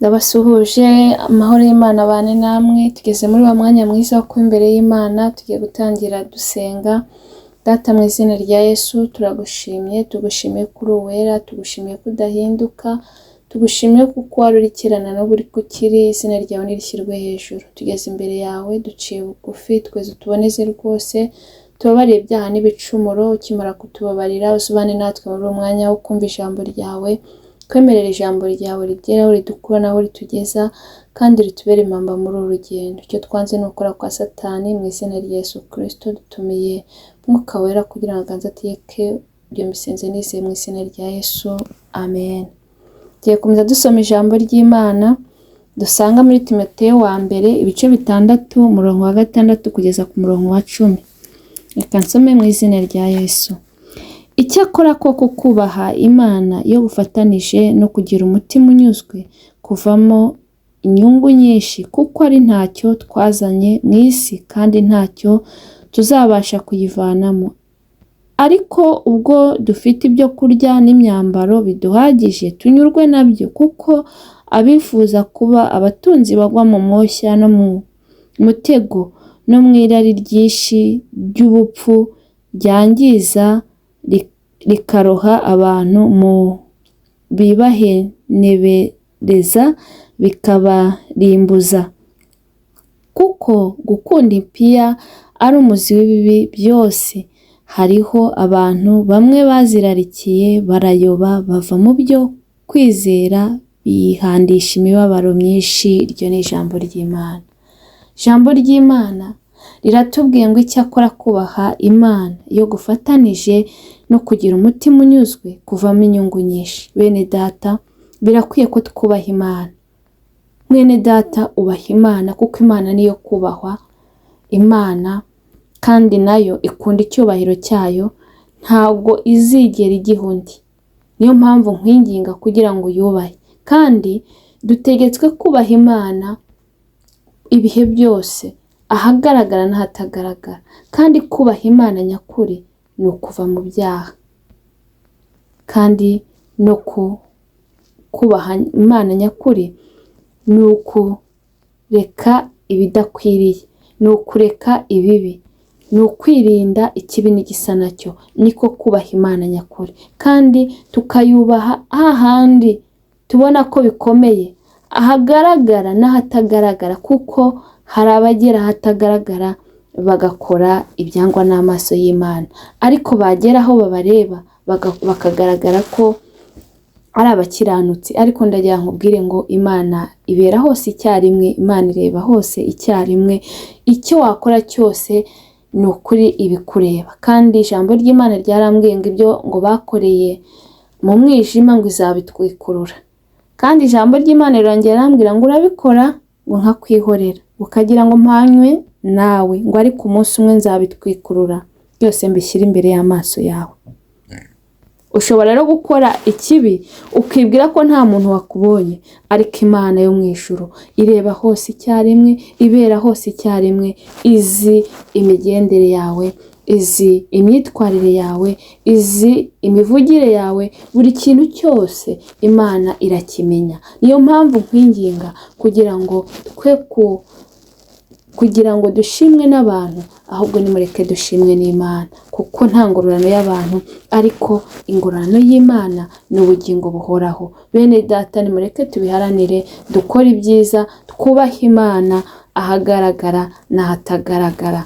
Ndabasuhuje amahoro y'Imana abane namwe. Tugeze muri wa mwanya mwiza wo kuba imbere y'Imana, tugiye gutangira dusenga. Data mu izina rya Yesu turagushimye, tugushimiye kuri uwera, tugushimiye kudahinduka, tugushimiye kuko wari urikirana no buri kukiri, izina ryawe nirishyirwe hejuru. Tugeze imbere yawe duciye bugufi, tweze utuboneze rwose, tubabarire ibyaha n'ibicumuro. Ukimara kutubabarira usubane natwe muri uwo mwanya wo kumva ijambo ryawe, twemerera ijambo ryawe rigeraho ridukura naho ritugeza, kandi ritubere impamba muri uru rugendo. Icyo twanze ni ukora kwa Satani. Mu izina rya Yesu Kristo dutumiye Mwuka Wera kugira ngo aganze ategeke ibyo mbisenze nizeye mu izina rya Yesu, amen. Tugiye komeza dusoma ijambo ry'Imana dusanga muri Timoteyo wa mbere ibice 6 umurongo wa 6 kugeza ku murongo wa 10. Reka nsome mu izina rya Yesu. Icyakora koko kubaha Imana iyo gufatanije no kugira umutima unyuzwe kuvamo inyungu nyinshi, kuko ari ntacyo twazanye mu isi kandi ntacyo tuzabasha kuyivanamo. Ariko ubwo dufite ibyo kurya n'imyambaro biduhagije tunyurwe nabyo, kuko abifuza kuba abatunzi bagwa mu moshya no mu mutego no mu irari ryinshi ry'ubupfu ryangiza rikaroha abantu mu bibahenebereza bikabarimbuza. Kuko gukunda impiya ari umuzi w'ibibi byose. Hariho abantu bamwe bazirarikiye barayoba, bava mu byo kwizera bihandisha imibabaro myinshi. Iryo ni ijambo ry'Imana. Ijambo ry'Imana riratubwiye ngo icyakora kubaha Imana iyo gufatanije no kugira umutima unyuzwe kuvamo inyungu nyinshi. Bene data, birakwiye ko twubaha Imana. Mwene data, ubaha Imana kuko Imana niyo kubahwa. Imana kandi nayo ikunda icyubahiro cyayo, ntabwo izigera igiha undi. Niyo mpamvu nkwinginga kugira ngo yubahe. Kandi dutegetswe kubaha Imana ibihe byose, ahagaragara n'ahatagaragara. Kandi kubaha Imana nyakuri ni ukuva mu byaha. Kandi no kubaha Imana nyakuri ni ukureka ibidakwiriye, ni ukureka ibibi, ni ukwirinda ikibi n'igisa nacyo. Niko kubaha Imana nyakuri. Kandi tukayubaha hahandi tubona ko bikomeye, ahagaragara n'ahatagaragara, kuko hari abagera ahatagaragara bagakora ibyangwa n'amaso y'Imana, ariko bagera aho babareba bakagaragara ko ari abakiranutsi. Ariko ndagira nkubwire ngo Imana ibera hose icyarimwe, Imana ireba hose icyarimwe. Icyo wakora cyose ni ukuri ibikureba. Kandi ijambo ry'Imana ryarambwiye ngo ibyo ngo bakoreye mu mwijima ngo izabitwikurura. Kandi ijambo ry'Imana rirongera rambwira ngo urabikora ngo nkakwihorera, ukagira ngo mpanywe nawe, ngo ariko umunsi umwe nzabitwikurura byose mbishyira imbere y'amaso yawe. Ushobora rero gukora ikibi ukibwira ko nta muntu wakubonye, ariko Imana yo mu ijuru ireba hose icyarimwe, ibera hose icyarimwe, izi imigendere yawe, izi imyitwarire yawe, izi imivugire yawe, buri kintu cyose Imana irakimenya. Niyo mpamvu nkwinginga kugira ngo dushimwe n'abantu, ahubwo nimureke dushimwe n'Imana, kuko nta ngororano y'abantu, ariko ingororano y'Imana ni ubugingo buhoraho. Bene data, nimureke tubiharanire, dukore ibyiza, twubahe Imana ahagaragara n'ahatagaragara.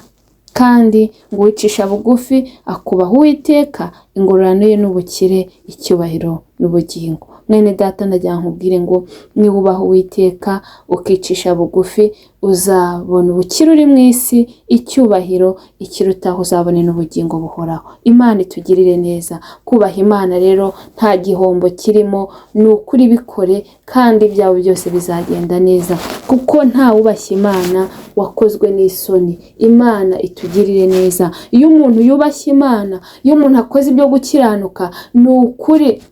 Kandi ngo uwicisha bugufi akubaha Uwiteka, ingororano ye n'ubukire, icyubahiro n'ubugingo. Mwene data, ndagira nkubwire ngo niwubaha Uwiteka ukicisha bugufi, uzabona ubukire uri mu isi, icyubahiro, ikirutaho uzabone n'ubugingo buhoraho. Imana itugirire neza. Kubaha Imana rero nta gihombo kirimo, ni ukuri bikore kandi ibyawe byose bizagenda neza, kuko nta wubashye Imana wakozwe n'isoni. Imana itugirire neza. Iyo umuntu yubashye Imana, iyo umuntu akoze ibyo gukiranuka, ni ukuri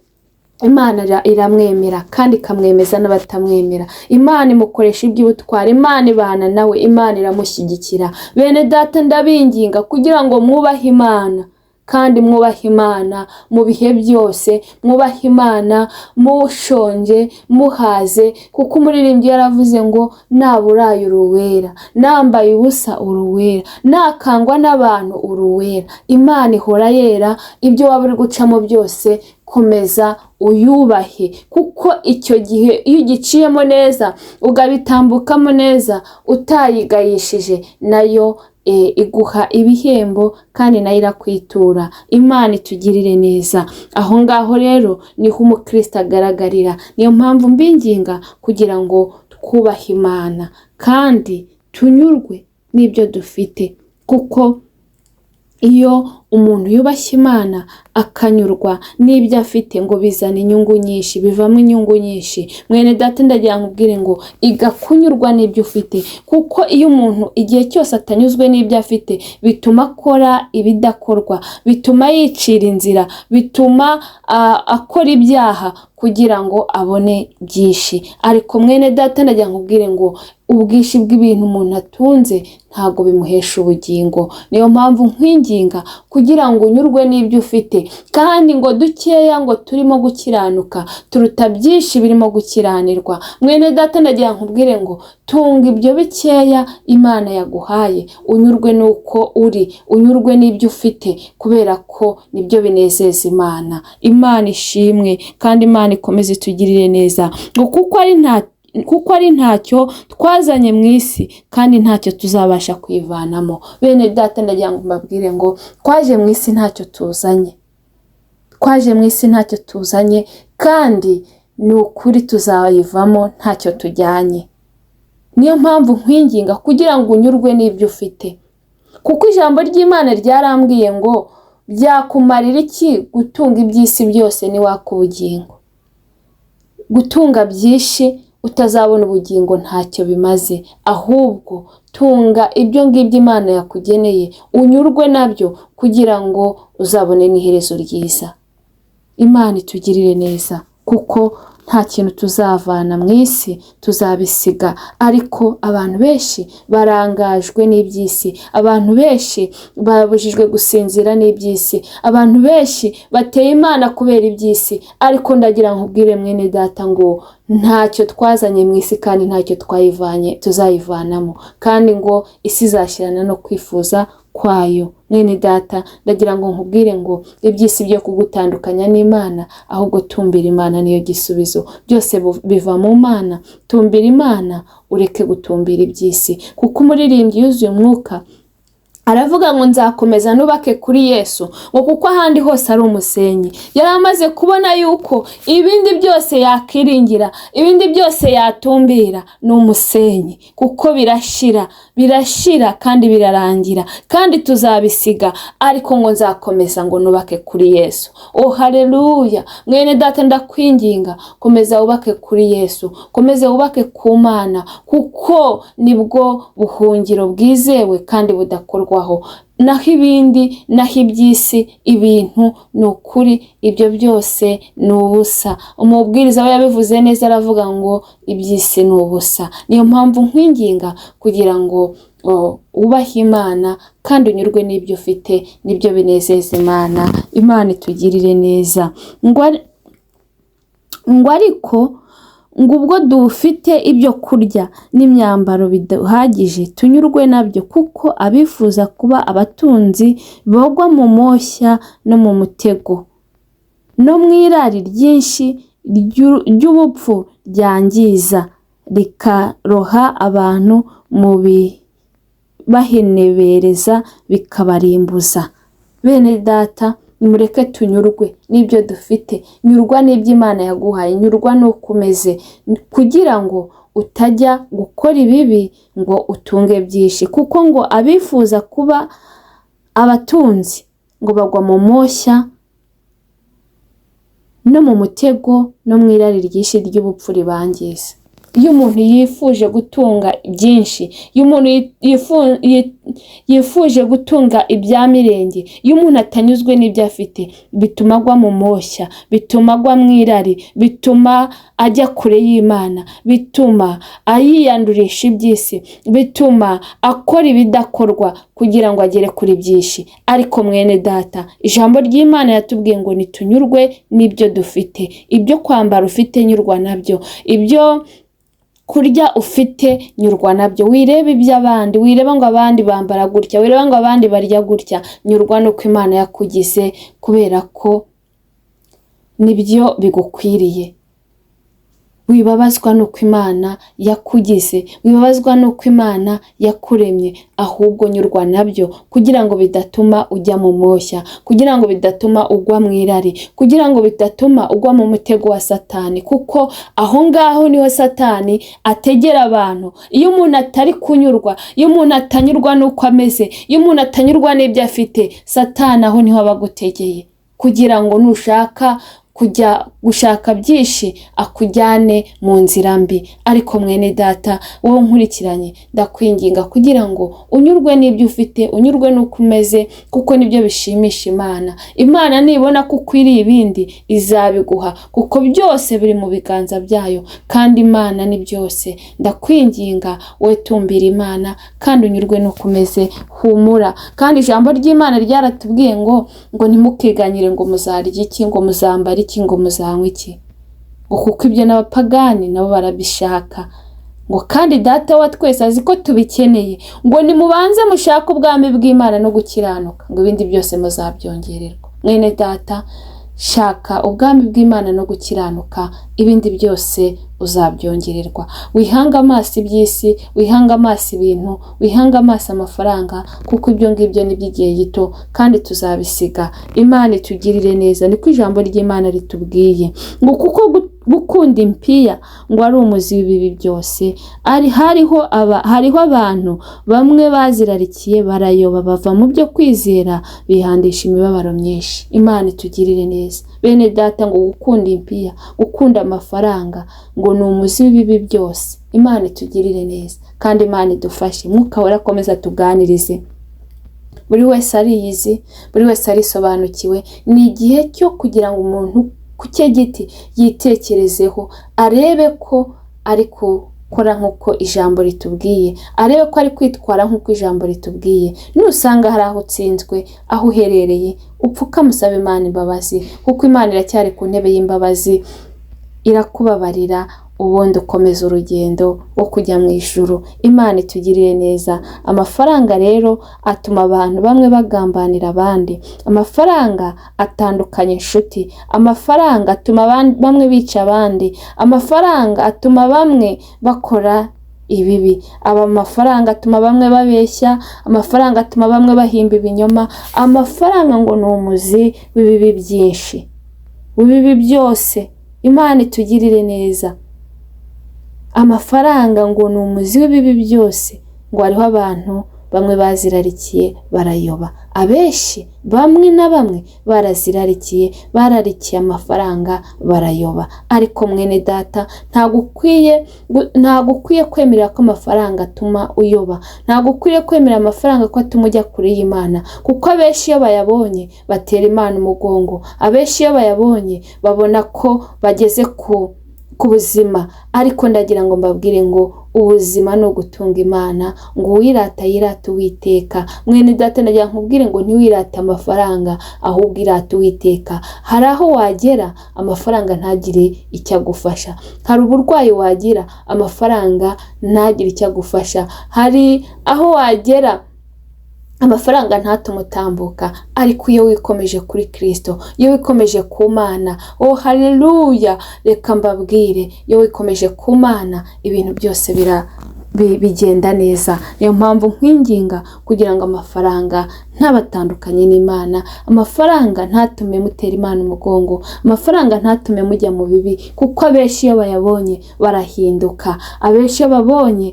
Imana iramwemera kandi ikamwemeza n'abatamwemera. Imana imukoresha iby'ubutwari, Imana ibana nawe, Imana iramushyigikira. Bene data, ndabinginga kugira ngo mwubahe Imana kandi mwubaha Imana mu bihe byose, mwubaha Imana mushonje muhaze, kuko umuririmbyi yaravuze ngo naburaye uruwera, nambaye ubusa uruwera, nakangwa n'abantu uruwera. Imana ihora yera, ibyo waba uri gucamo byose komeza uyubahe, kuko icyo gihe iyo ugiciyemo neza ugabitambukamo neza utayigayishije, nayo iguha ibihembo kandi nayo irakwitura. Imana itugirire neza. Aho ngaho rero niho umukristo agaragarira. Niyo mpamvu mbinginga kugira ngo twubahe Imana kandi tunyurwe n'ibyo dufite, kuko iyo umuntu yubashye Imana akanyurwa n'ibyo afite ngo bizana inyungu nyinshi, bivamo inyungu nyinshi. Mwene data ndagira nkubwire ngo iga kunyurwa n'ibyo ufite, kuko iyo umuntu igihe cyose atanyuzwe n'ibyo afite bituma akora ibidakorwa, bituma yicira inzira, bituma akora ibyaha kugira ngo abone byinshi. Ariko mwene data ndagira nkubwire ngo ubwinshi bw'ibintu umuntu atunze ntabwo bimuhesha ubugingo. Niyo mpamvu nkwinginga kugira ngo unyurwe n'ibyo ufite, kandi ngo dukeya ngo turimo gukiranuka turuta byinshi birimo gukiranirwa. Mwene data ndagira nkubwire ngo tunga ibyo bikeya Imana yaguhaye, unyurwe n'uko uri, unyurwe n'ibyo ufite, kubera ko nibyo binezeza Imana. Imana ishimwe kandi Imana ikomeze itugirire neza, ngo kuko ari ntacyo twazanye mu isi kandi ntacyo tuzabasha kwivanamo. Bene data ndagira ngo mbabwire ngo twaje mu isi ntacyo tuzanye, twaje mu isi ntacyo tuzanye, kandi ni ukuri tuzayivamo ntacyo tujyanye. Niyo mpamvu nkwinginga kugira ngo unyurwe n'ibyo ufite, kuko ijambo ry'Imana ryarambwiye ngo byakumarira iki gutunga iby'isi byose niwaka ubugingo? Gutunga byinshi utazabona ubugingo ntacyo bimaze. Ahubwo tunga ibyo ngibyo Imana yakugeneye, unyurwe nabyo kugira ngo uzabone n'iherezo ryiza. Imana itugirire neza, kuko nta kintu tuzavana mu isi, tuzabisiga. Ariko abantu benshi barangajwe n'iby'isi, abantu benshi babujijwe gusinzira n'iby'isi, abantu benshi bateye Imana kubera iby'isi. Ariko ndagira nkubwire mwene data ngo ntacyo twazanye mu isi kandi ntacyo tuzayivanamo, kandi ngo isi izashirana no kwifuza kwayo. Mwene data ndagira ngo nkubwire ngo iby'isi byo kugutandukanya n'Imana, ahubwo tumbira Imana niyo gisubizo. Byose biva mu Mana. Tumbira Imana, ureke gutumbira iby'isi, kuko umuririmbyi yuzuye umwuka aravuga ngo nzakomeza nubake kuri Yesu, ngo kuko ahandi hose ari umusenyi. Yari amaze kubona yuko ibindi byose yakiringira, ibindi byose yatumbira ni umusenyi, kuko birashira kandi birarangira, kandi tuzabisiga. Ariko ngo nzakomeza ngo nubake kuri Yesu. Oh haleluya! Mwene data ndakwinginga, komeza wubake kuri Yesu, komeza wubake ku Mana, kuko nibwo buhungiro bwizewe kandi budakorwa. Naho ibindi, naho iby'isi, ibintu ni ukuri ibyo byose ni ubusa. Umubwiriza we yabivuze neza, aravuga ngo iby'isi ni ubusa. Niyo mpamvu nkwinginga kugira ngo wubahe Imana kandi unyurwe n'ibyo ufite, nibyo binezeza Imana. Imana itugirire neza. Ngo ariko ngo ubwo dufite ibyo kurya n'imyambaro biduhagije tunyurwe nabyo, kuko abifuza kuba abatunzi bogwa mu moshya no mu mutego no mu irari ryinshi ry'ubupfu ryangiza, rikaroha abantu mu bibahenebereza bikabarimbuza. Bene data, nimureke tunyurwe n'ibyo dufite. Nyurwa n'ibyo Imana yaguhaye, nyurwa n'uko umeze, kugira ngo utajya gukora ibibi ngo utunge byinshi. Kuko ngo abifuza kuba abatunzi ngo bagwa mu moshya no mu mutego no mu irari ryinshi ry'ubupfu ribangiza. iyo umuntu yifuje gutunga byinshi, iyo umuntu yifuje gutunga ibya mirenge, iyo umuntu atanyuzwe n'ibyo afite, bituma agwa mu moshya, bituma agwa mu irari, bituma ajya kure y'Imana, bituma ayiyandurisha iby'isi, bituma akora ibidakorwa kugira ngo agere kuri byinshi. Ariko mwene data, ijambo ry'Imana yatubwiye ngo nitunyurwe n'ibyo dufite. Ibyo kwambara ufite, nyurwa nabyo. Ibyo kurya ufite, nyurwa nabyo. Wireba iby'abandi, wireba ngo abandi bambara gutya, wireba ngo abandi barya gutya. Nyurwa nuko Imana yakugize, kubera ko nibyo bigukwiriye. Wibabazwa nuko Imana yakugize, wibabazwa nuko Imana yakuremye, ahubwo nyurwa nabyo kugira ngo bidatuma ujya mu moshya, kugira ngo bidatuma ugwa mu irari, kugira ngo bidatuma ugwa mu mutego wa Satani, kuko aho ngaho niho Satani ategera abantu. Iyo umuntu atari kunyurwa, iyo umuntu atanyurwa nuko ameze, iyo umuntu atanyurwa n'ibyo afite, Satani aho niho abagutegeye, kugira ngo nushaka kujya gushaka byinshi akujyane mu nzira mbi. Ariko mwene data, wowe nkurikiranye, ndakwinginga kugira ngo unyurwe n'ibyo ufite, unyurwe n'uko umeze, kuko nibyo bishimisha Imana. Imana nibona ko ukwiriye ibindi, izabiguha, kuko byose biri mu biganza byayo, kandi Imana ni byose. Ndakwinginga wowe tumbira Imana, kandi unyurwe n'uko umeze. Humura, kandi ijambo ry'Imana ryaratubwiye ngo ntimukiganyire ngo muzarya iki, ngo muzambara iki, ngo muzanywa iki, ngo kuko ibyo n'abapagani nabo barabishaka. Ngo kandi Data wa twese azi ko tubikeneye, ngo nimubanze mushake ubwami bw'Imana no gukiranuka, ngo ibindi byose muzabyongererwa. Mwene data, shaka ubwami bw'Imana no gukiranuka, ibindi byose uzabyongererwa. Wihanga amaso iby'isi, wihanga amaso ibintu, wihanga amaso amafaranga, kuko ibyo ngibyo ni by'igihe gito kandi tuzabisiga. Imana itugirire neza, niko ijambo ry'Imana ritubwiye, ngo kuko gukunda impiya ngo ari umuzi w'ibibi byose. Hariho abantu bamwe bazirarikiye, barayoba, bava mu byo kwizera, bihandisha imibabaro myinshi. Imana itugirire neza. Bene data, ngo gukunda impiya, gukunda amafaranga, ngo ni umuzi w'ibibi byose. Imana itugirire neza, kandi Imana idufashe. Mwuka Wera akomeza tuganirize. Buri wese ariyizi, buri wese arisobanukiwe. Ni igihe cyo kugira ngo umuntu ku cye giti yitekerezeho, arebe ko ari gukora nk'uko ijambo ritubwiye, arebe ko ari kwitwara nk'uko ijambo ritubwiye. Nusanga hari aho utsinzwe, aho uherereye, upfuka musaba Imana imbabazi, kuko Imana iracyari ku ntebe y'imbabazi, irakubabarira, ubundi ukomeza urugendo wo kujya mu ijuru. Imana itugirire neza. Amafaranga rero atuma abantu bamwe bagambanira abandi, amafaranga atandukanya inshuti, amafaranga atuma bamwe bica abandi, amafaranga atuma bamwe bakora ibibi, amafaranga atuma bamwe babeshya, amafaranga atuma bamwe bahimba ibinyoma. Amafaranga ngo ni umuzi w'ibibi byinshi, w'ibibi byose. Imana itugirire neza. Amafaranga ngo ni umuzi w'ibibi byose. Ngo hariho abantu bamwe bazirarikiye, barayoba. Abenshi, bamwe na bamwe barazirarikiye, bararikiye amafaranga, barayoba. Ariko mwene data, ntabwo ukwiye kwemerera ko amafaranga atuma uyoba, ntabwo ukwiye kwemerera amafaranga ko atuma ujya kure y'Imana, kuko abenshi iyo bayabonye batera Imana umugongo, abenshi iyo bayabonye babona ko bageze ku buzima. Ariko ndagira ngo mbabwire ngo ubuzima no gutunga Imana, ngo uwirata yirata Uwiteka. Mwene data, ndagira nkubwire ngo ntiwirate amafaranga, ahubwo irata Uwiteka. Hari aho wagera amafaranga ntagire icyo agufasha, hari uburwayi wagira amafaranga ntagire icyo agufasha, hari aho wagera amafaranga ntatume utambuka. Ariko iyo wikomeje kuri Kristo, iyo wikomeje ku Mana, oh haleluya, reka mbabwire, iyo wikomeje ku Mana, ibintu byose bigenda neza. Niyo mpamvu nkwinginga kugira ngo amafaranga ntabatandukanye n'Imana. Amafaranga ntatume mutera Imana umugongo, amafaranga ntatume mujya mu bibi, kuko abenshi iyo bayabonye barahinduka, abenshi iyo babonye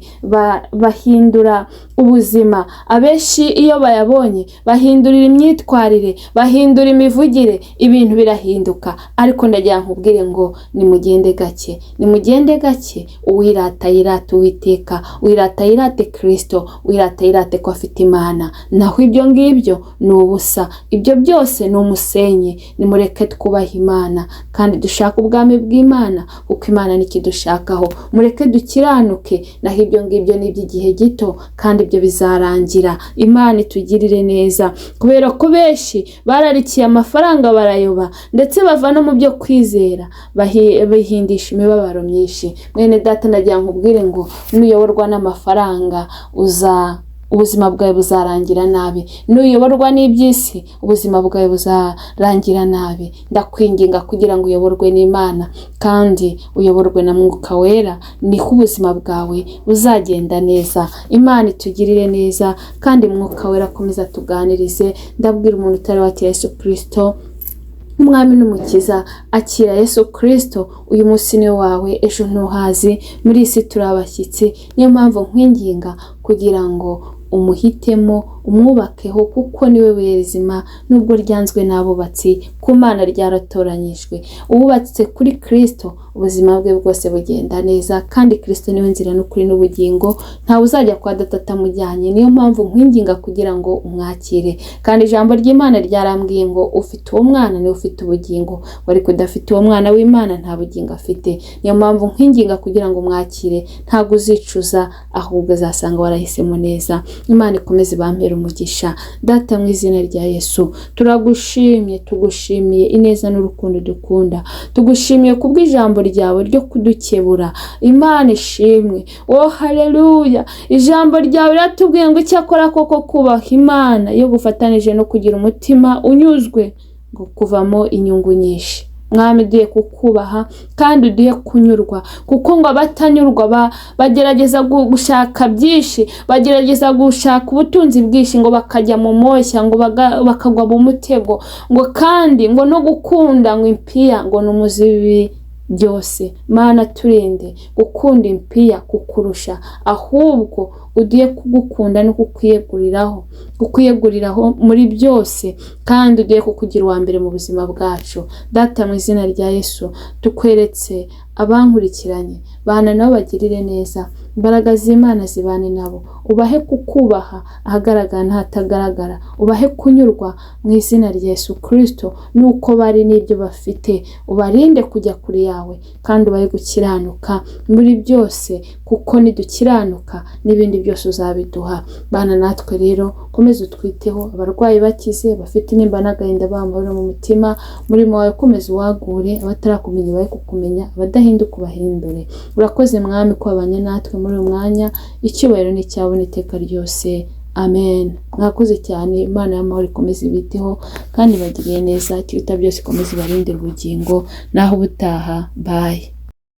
bahindura ubuzima, abenshi iyo bayabonye bahindurira imyitwarire, bahindura imivugire, ibintu birahinduka. Ariko ndagira nkubwire ngo nimugende gake, nimugende gake. Uwirata yirate Uwiteka, uwirata yirate Kristo, uwirata yirate ko afite Imana. Naho ibyo ngibyo ni ubusa, ibyo byose ni umusenyi. Nimureke twubaha Imana kandi dushaka ubwami bw'Imana, kuko Imana nikidushakaho. Mureke dukiranuke, naho ibyo ngibyo ni iby'igihe gito kandi ibyo bizarangira. Imana itugirire neza, kubera ko benshi bararikiye amafaranga barayoba, ndetse bava no mu byo kwizera bihindisha imibabaro myinshi. Mwene data, ndagira nkubwire ngo nuyoborwa n'amafaranga ubuzima bwawe buzarangira nabi. Nuyoborwa n'iby'isi ubuzima bwawe buzarangira nabi. Ndakwinginga kugira ngo uyoborwe n'Imana kandi uyoborwe na Mwuka Wera, niho ubuzima bwawe buzagenda neza. Imana itugirire neza kandi Mwuka Wera akomeza tuganirize. Ndabwira umuntu utari wakira Yesu Kristo umwami n'umukiza, akira Yesu Kristo. Uyu munsi ni wawe, ejo ntuhazi. Muri isi turi abashyitsi, niyo mpamvu nkwinginga kugira ngo umuhitemo, umwubakeho, kuko niwe buye rizima nubwo ryanzwe n'abubatsi, ku Mana ryaratoranyijwe. Uwubatse kuri Kristo ubuzima bwe bwose bugenda neza, kandi Kristo niwe nzira n'ukuri n'ubugingo, ntawe uzajya kwa Data atamujyanye. Niyo mpamvu nkwinginga kugira ngo umwakire. Kandi ijambo ry'Imana ryarambwiye ngo ufite uwo mwana niwe ufite ubugingo, wari kudafite uwo mwana w'Imana nta bugingo afite. Niyo mpamvu nkwinginga kugira ngo umwakire, ntabwo uzicuza, ahubwo azasanga warahisemo neza. Imana ikomeze bampera umugisha. Data, mu izina rya Yesu turagushimye, tugushimiye ineza n'urukundo dukunda, tugushimiye kubw'ijambo ryawe ryo kudukebura. Imana ishimwe. Oh haleluya! Ijambo ryawe riratubwiye ngo icyakora koko kubaha Imana iyo gufatanije no kugira umutima unyuzwe ngo kuvamo inyungu nyinshi. Mwami, duhe kukubaha kandi duhe kunyurwa, kuko ngo abatanyurwa bagerageza gushaka byinshi, bagerageza gushaka ubutunzi bwinshi, ngo bakajya mu moshya, ngo bakagwa mu mutego, ngo kandi ngo no gukunda ngo impiya ngo n'umuzibi byose. Mana, turinde gukunda impiya kukurusha, ahubwo ugiye kugukunda no kukwiyeguriraho muri byose, kandi ugiye kukugira uwa mbere mu buzima bwacu. Data, mu izina rya Yesu tukweretse abankurikiranye, bana nabo bagirire neza, imbaraga z'Imana zibane nabo, ubahe kukubaha ahagaragara n'ahatagaragara, ubahe kunyurwa mu izina rya Yesu Kristo nuko bari n'ibyo bafite. Ubarinde kujya kure yawe kandi ubahe gukiranuka muri byose, kuko nidukiranuka n'ibindi byose uzabiduha. Bana natwe rero komeza utwiteho, abarwayi bakize, bafite intimba n'agahinda bambaye mu mutima, murimo wawe komeza uwagure, abatarakumenya bahe kukumenya, abadahinduka ubahindure. Urakoze Mwami ko wabanye natwe muri uyu mwanya, icyubahiro ni cyawe n'iteka ryose. Amen. Mwakoze cyane. Imana y'amahoro ikomeze ibiteho kandi bagiriye neza, kiruta byose ikomeze ibarindire ubugingo. Naho ubutaha. Bye.